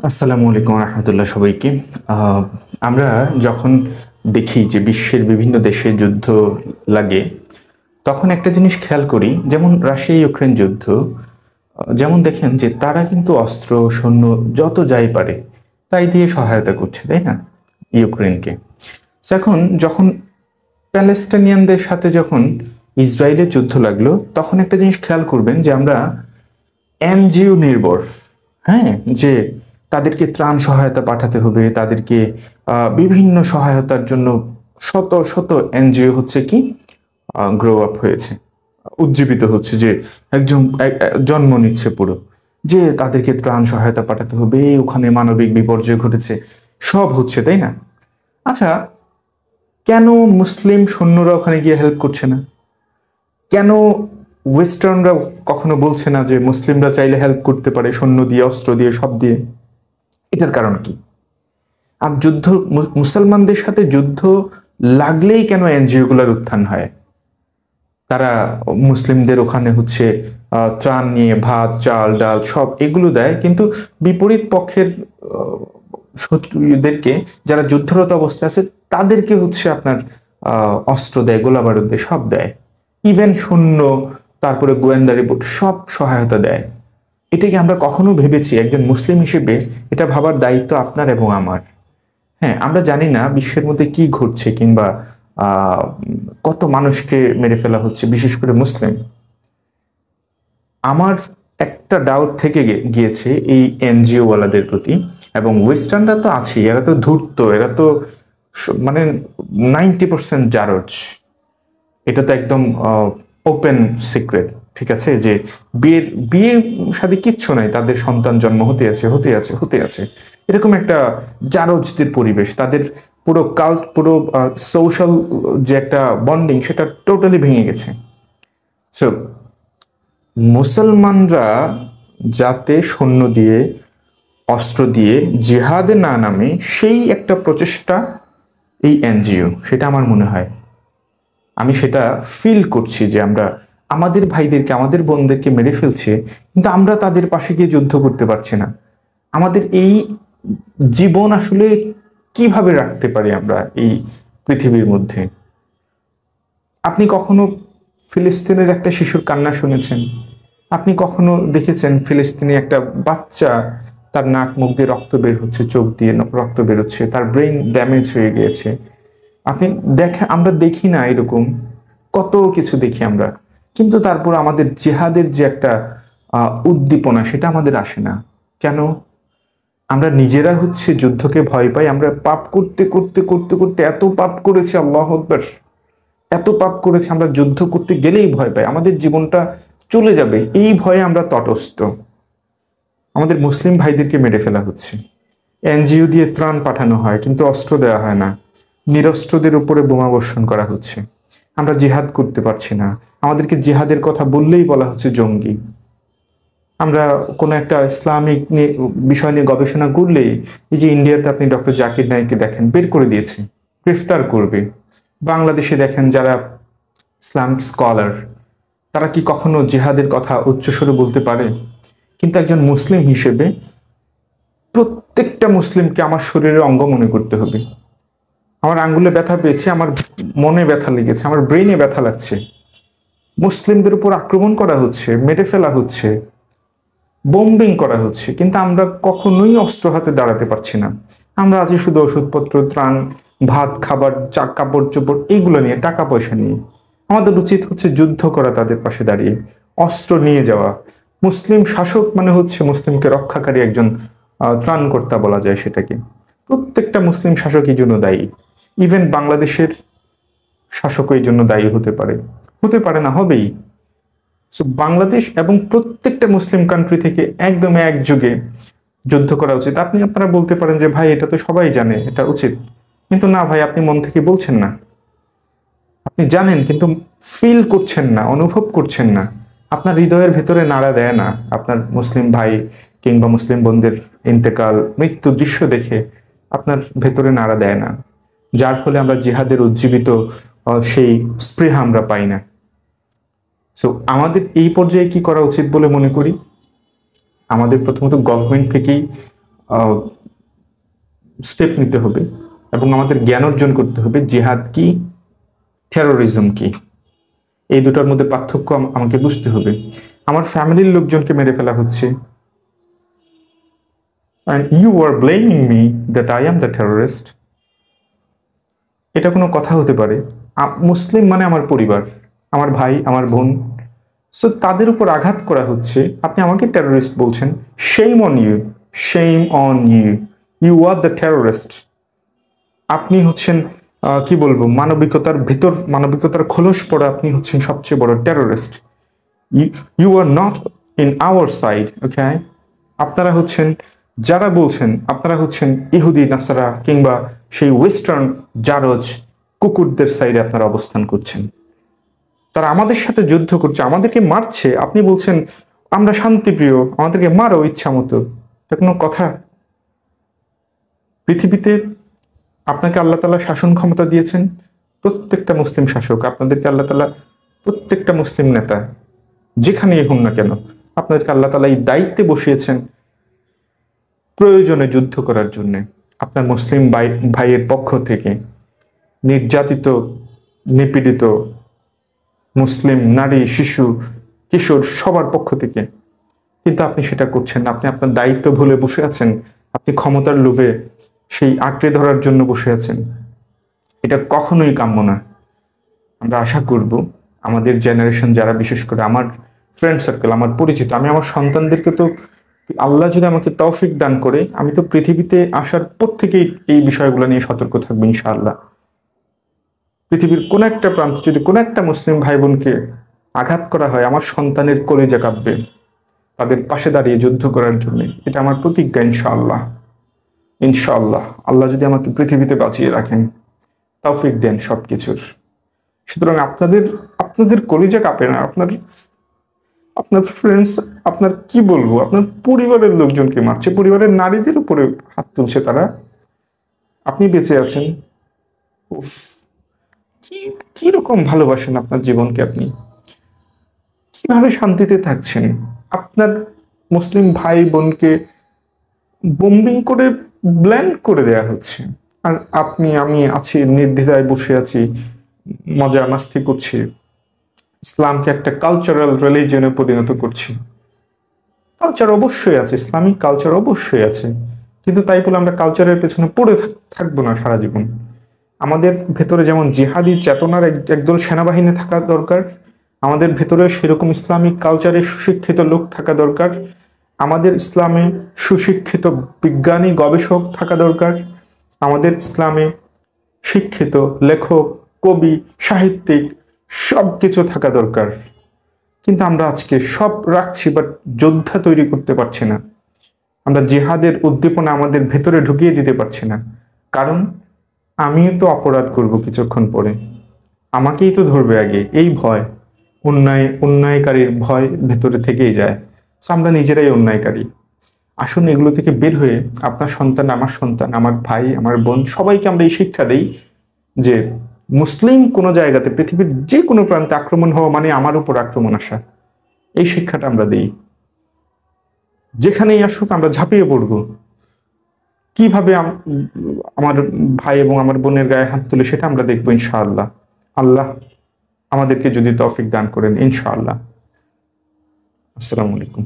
আসসালামু আলাইকুম রহমতুল্লাহ সবাইকে। আমরা যখন দেখি যে বিশ্বের বিভিন্ন দেশে যুদ্ধ লাগে, তখন একটা জিনিস খেয়াল করি, যেমন রাশিয়া ইউক্রেন যুদ্ধ। যেমন দেখেন যে তারা কিন্তু অস্ত্র সৈন্য যত যাই পারে তাই দিয়ে সহায়তা করছে, তাই না, ইউক্রেনকে। So এখন যখন প্যালেস্টাইনিয়ানদের সাথে যখন ইসরায়েলের যুদ্ধ লাগলো, তখন একটা জিনিস খেয়াল করবেন যে আমরা এনজিও নির্ভর, হ্যাঁ, যে তাদেরকে ত্রাণ সহায়তা পাঠাতে হবে, তাদেরকে বিভিন্ন সহায়তার জন্য শত শত এনজিও হচ্ছে কি গ্রো আপ হয়েছে, উজ্জীবিত হচ্ছে, যে একজন জন্ম নিচ্ছে পুরো, যে তাদেরকে ত্রাণ সহায়তা পাঠাতে হবে, ওখানে মানবিক বিপর্যয় ঘটেছে, সব হচ্ছে, তাই না? আচ্ছা, কেন মুসলিম সৈন্যরা ওখানে গিয়ে হেল্প করছে না? কেন ওয়েস্টার্নরা কখনো বলছে না যে মুসলিমরা চাইলে হেল্প করতে পারে সৈন্য দিয়ে, অস্ত্র দিয়ে, সব দিয়ে? এটার কারণ কি? আর যুদ্ধ, মুসলমানদের সাথে যুদ্ধ লাগলেই কেন এনজিও গুলার উত্থান হয়? তারা মুসলিমদের ওখানে হচ্ছে ত্রাণ নিয়ে ভাত, চাল, ডাল সব এগুলো দেয়, কিন্তু বিপরীত পক্ষের শত্রুদেরকে, যারা যুদ্ধরত অবস্থায় আছে, তাদেরকে হচ্ছে আপনার অস্ত্র দেয়, গোলা বারুদ দেয়, সব দেয়, ইভেন সৈন্য, তারপরে গোয়েন্দা রিপোর্ট, সব সহায়তা দেয়। এটা কি আমরা কখনো ভেবেছি একজন মুসলিম হিসেবে? এটা ভাবার দায়িত্ব আপনার এবং আমার। হ্যাঁ, আমরা জানি না বিশ্বের মধ্যে কি ঘটছে, কিংবা কত মানুষকে মেরে ফেলা হচ্ছে, বিশেষ করে মুসলিম। আমার একটা ডাউট থেকে গিয়েছে এই এনজিও ওয়ালাদের প্রতি, এবং ওয়েস্টার্নরা তো আছে, এরা তো ধূর্ত, এরা তো মানে 90% জারজ। এটা তো একদম ওপেন সিক্রেট, ঠিক আছে, যে বিয়ে শাদী কিচ্ছু নাই, তাদের সন্তান জন্ম হতে আছে, হতে আছে, হতে আছে, এরকম একটা জারজদের পরিবেশ। তাদের পুরো পুরো সোশ্যাল যে একটা বন্ডিং, সেটা টোটালি ভেঙে গেছে। সো মুসলমানরা যাতে সৈন্য দিয়ে, অস্ত্র দিয়ে জিহাদে না নামে, সেই একটা প্রচেষ্টা এই এনজিও, সেটা আমার মনে হয়, আমি সেটা ফিল করছি যে আমরা আমাদের ভাইদেরকে, আমাদের বোনদেরকে মেরে ফেলছে, কিন্তু আমরা তাদের পাশে গিয়ে যুদ্ধ করতে পারছি না। আমাদের এই জীবন আসলে কিভাবে রাখতে পারি আমরা এই পৃথিবীর মধ্যে? আপনি কখনো ফিলিস্তিনের একটা শিশুর কান্না শুনেছেন? আপনি কখনো দেখেছেন ফিলিস্তিনি একটা বাচ্চা, তার নাক মুখ দিয়ে রক্ত বের হচ্ছে, চোখ দিয়ে রক্ত বেরোচ্ছে, তার ব্রেন ড্যামেজ হয়ে গিয়েছে? আপনি আমরা দেখি না এরকম? কত কিছু দেখি আমরা, কিন্তু তারপর আমাদের জিহাদের যে একটা উদ্দীপনা, সেটা আমাদের আসে না কেন? আমরা নিজেরা হচ্ছে যুদ্ধকে ভয় পাই। আমরা পাপ করতে করতে করতে করতে এত পাপ করেছি, আল্লাহু আকবার, এত পাপ করেছি, আমরা যুদ্ধ করতে গেলেই ভয় পাই, আমাদের জীবনটা চলে যাবে এই ভয়ে আমরা তটস্থ। আমাদের মুসলিম ভাইদেরকে মেরে ফেলা হচ্ছে, এনজিও দিয়ে ত্রাণ পাঠানো হয়, কিন্তু অস্ত্র দেওয়া হয় না, নিরস্ত্রদের উপরে বোমা বর্ষণ করা হচ্ছে। আমরা জিহাদ করতে পারছি না, আমাদেরকে জিহাদের কথা বললেই বলা হচ্ছে জঙ্গি। আমরা কোনো একটা ইসলামিক বিষয় নিয়ে গবেষণা করলেই, এই যে ইন্ডিয়াতে আপনি ডক্টর জাকির নায়েককে দেখেন, বের করে দিয়েছে, গ্রেফতার করবে। বাংলাদেশে দেখেন যারা ইসলামিক স্কলার, তারা কি কখনো জিহাদের কথা উচ্চস্বরে বলতে পারে? কিন্তু একজন মুসলিম হিসেবে প্রত্যেকটা মুসলিমকে আমার শরীরের অঙ্গ মনে করতে হবে। আমার আঙ্গুলে ব্যথা পেয়েছে, আমার মনে ব্যথা লেগেছে, আমার ব্রেনে ব্যথা লাগছে, মুসলিমদের উপর আক্রমণ করা হচ্ছে, মেরে ফেলা হচ্ছে, বোম্বিং করা হচ্ছে, কিন্তু আমরা কখনোই অস্ত্র হাতে দাঁড়াতে পারছি না। আমরা আছি শুধু ওষুধপত্র, ত্রাণ, ভাত, খাবার, কাপড় চোপড়, এইগুলো নিয়ে, টাকা পয়সা নিয়ে। আমাদের উচিত হচ্ছে যুদ্ধ করা, তাদের পাশে দাঁড়িয়ে অস্ত্র নিয়ে যাওয়া। মুসলিম শাসক মানে হচ্ছে মুসলিমকে রক্ষাকারী একজন ত্রাণকর্তা বলা যায় সেটাকে। প্রত্যেকটা মুসলিম শাসক এই জন্য দায়ী। ইভেন বাংলাদেশের শাসকও এই জন্য দায়ী হতে পারে, হতে পারে না, হবেই। সো বাংলাদেশ এবং প্রত্যেকটা মুসলিম কান্ট্রি থেকে একদম একযোগে যুদ্ধ করা উচিত। আপনারা বলতে পারেন যে ভাই এটা তো সবাই জানে, এটা উচিত, কিন্তু না ভাই, আপনি মন থেকে বলছেন না, আপনি জানেন কিন্তু ফিল করছেন না, অনুভব করছেন না, আপনার হৃদয়ের ভেতরে নাড়া দেয় না আপনার মুসলিম ভাই কিংবা মুসলিম বোনদের ইন্তেকাল, মৃত্যু দৃশ্য দেখে আপনার ভেতরে নাড়া দেয় না, যার ফলে আমরা জিহাদের উজ্জীবিত সেই স্পৃহা আমরা পাই না। সো আমাদের এই পর্যায়ে কি করা উচিত বলে মনে করি? আমাদের প্রথমত গভর্নমেন্ট থেকেই স্টেপ নিতে হবে এবং আমাদের জ্ঞান অর্জন করতে হবে জিহাদ কি, টেরোরিজম কি, এই দুটার মধ্যে পার্থক্য আমাকে বুঝতে হবে। আমার ফ্যামিলির লোকজনকে মেরে ফেলা হচ্ছে, and you are blaming me that I am the terrorist. এটা কোনো কথা হতে পারে? মুসলিম মানে আমার পরিবার, আমার ভাই, আমার বোন, সো তাদের উপর আঘাত করা হচ্ছে, আপনি আমাকে টেরোরিস্ট বলছেন। shame on you, shame on you, you are the terrorist. আপনি হচ্ছেন কি বলবো, মানবিকতার ভিতর, মানবিকতার খোলস পড়া আপনি হচ্ছেন সবচেয়ে বড় terrorist. You are not in our side, okay? আপনারা হচ্ছেন, যারা বলছেন আপনারা হচ্ছেন ইহুদি নাসারা কিংবা সেই ওয়েস্টার্ন জারজ কুকুরদের সাইডে আপনারা অবস্থান করছেন। তারা আমাদের সাথে যুদ্ধ করছে, আমাদেরকে মারছে, আপনি বলছেন আমরা শান্তিপ্রিয়, আমাদেরকে মারো ইচ্ছা মতো। এটা কোনো কথা? পৃথিবীতে আপনাকে আল্লাহ তাআলা শাসন ক্ষমতা দিয়েছেন, প্রত্যেকটা মুসলিম শাসক আপনাদেরকে আল্লাহ তাআলা, প্রত্যেকটা মুসলিম নেতা যেখানেই হন না কেন, আপনাদেরকে আল্লাহ তাআলা এই দায়িত্বে বসিয়েছেন প্রয়োজনে যুদ্ধ করার জন্য। আপনার মুসলিম ভাইয়ের পক্ষ থেকে নির্যাতিত, নিপীড়িত মুসলিম নারী, শিশু, কিশোর সবার পক্ষ থেকে, কিন্তু আপনি সেটা করছেন না। আপনি আপনার দায়িত্ব ভুলে বসে আছেন, আপনি ক্ষমতার লোভে সেই আঁকড়ে ধরার জন্য বসে আছেন। এটা কখনোই কাম্য না। আমরা আশা করব আমাদের জেনারেশন যারা, বিশেষ করে আমার ফ্রেন্ড সার্কেল, আমার পরিচিত, আমি আমার সন্তানদেরকে তো আল্লাহ যদি আমাকে তৌফিক দান করে, আমি তো পৃথিবীতে আসার পর থেকেই এই বিষয়গুলো নিয়ে সতর্ক থাকবো ইনশাআল্লাহ। পৃথিবীর কোন একটা প্রান্তে যদি কোন একটা মুসলিম ভাই বোনকে আঘাত করা হয়, আমার সন্তানের কলিজা কাঁপবে তাদের পাশে দাঁড়িয়ে যুদ্ধ করার জন্য। এটা আমার প্রতিজ্ঞা ইনশাআল্লাহ। ইনশাআল্লাহ আল্লাহ যদি আমাকে পৃথিবীতে বাঁচিয়ে রাখেন, তৌফিক দেন সবকিছুর। সুতরাং আপনাদের কলিজা কাঁপে না, আপনার ফ্রেন্ডস, আপনার কি বলবো, আপনার পরিবারের লোকজনকে মারছে, পরিবারের নারীদের উপরে হাত তুলছে তারা, আপনি বেঁচে আছেন। উফ, কি রকম ভালোবাসেন আপনার জীবনকে, আপনি কিভাবে শান্তিতে থাকছেন? আপনার মুসলিম ভাই বোনকে বোম্বিং করে ব্ল্যান্ড করে দেয়া হচ্ছে, আর আমি আছি নির্দ্বিধায় বসে আছি, মজা মাস্তি করছি, ইসলামকে একটা কালচারাল রিলিজিয়নে পরিণত করছি। কালচার অবশ্যই আছে, ইসলামিক কালচার অবশ্যই আছে, কিন্তু তাই বলে আমরা কালচারের পেছনে পড়ে থাকবো না সারা জীবন। আমাদের ভেতরে যেমন জিহাদি চেতনার একদল সেনাবাহিনী থাকা দরকার, আমাদের ভেতরে সেরকম ইসলামিক কালচারে সুশিক্ষিত লোক থাকা দরকার, আমাদের ইসলামে সুশিক্ষিত বিজ্ঞানী গবেষক থাকা দরকার, আমাদের ইসলামে শিক্ষিত লেখক, কবি, সাহিত্যিক সব কিছু থাকা দরকার। কিন্তু আমরা আজকে সব রাখছি, বাট যোদ্ধা তৈরি করতে পারছি না। আমরা জিহাদের উদ্দীপনা আমাদের ভেতরে ঢুকিয়ে দিতে পারছি না, কারণ আমিও তো অপরাধ করব কিছুক্ষণ পরে, আমাকেই তো ধরবে আগে, এই ভয়, অন্যায়কারীর ভয় ভেতরে থেকেই যায়। সো আমরা নিজেরাই অন্যায়কারী। আসুন এগুলো থেকে বের হয়ে আপনার সন্তান, আমার সন্তান, আমার ভাই, আমার বোন, সবাইকে আমরা এই শিক্ষা দেই যে মুসলিম কোনো জায়গাতে, পৃথিবীর যে কোনো প্রান্তে আক্রমণ হওয়া মানে আমার উপর আক্রমণ আসা। এই শিক্ষাটা আমরা দিই। যেখানেই আসুক আমরা ঝাঁপিয়ে পড়ব। কিভাবে আমার ভাই এবং আমার বোনের গায়ে হাত তুলে সেটা আমরা দেখবো ইনশাআল্লাহ। আল্লাহ আমাদেরকে যদি তৌফিক দান করেন ইনশাআল্লাহ। আসসালামু আলাইকুম।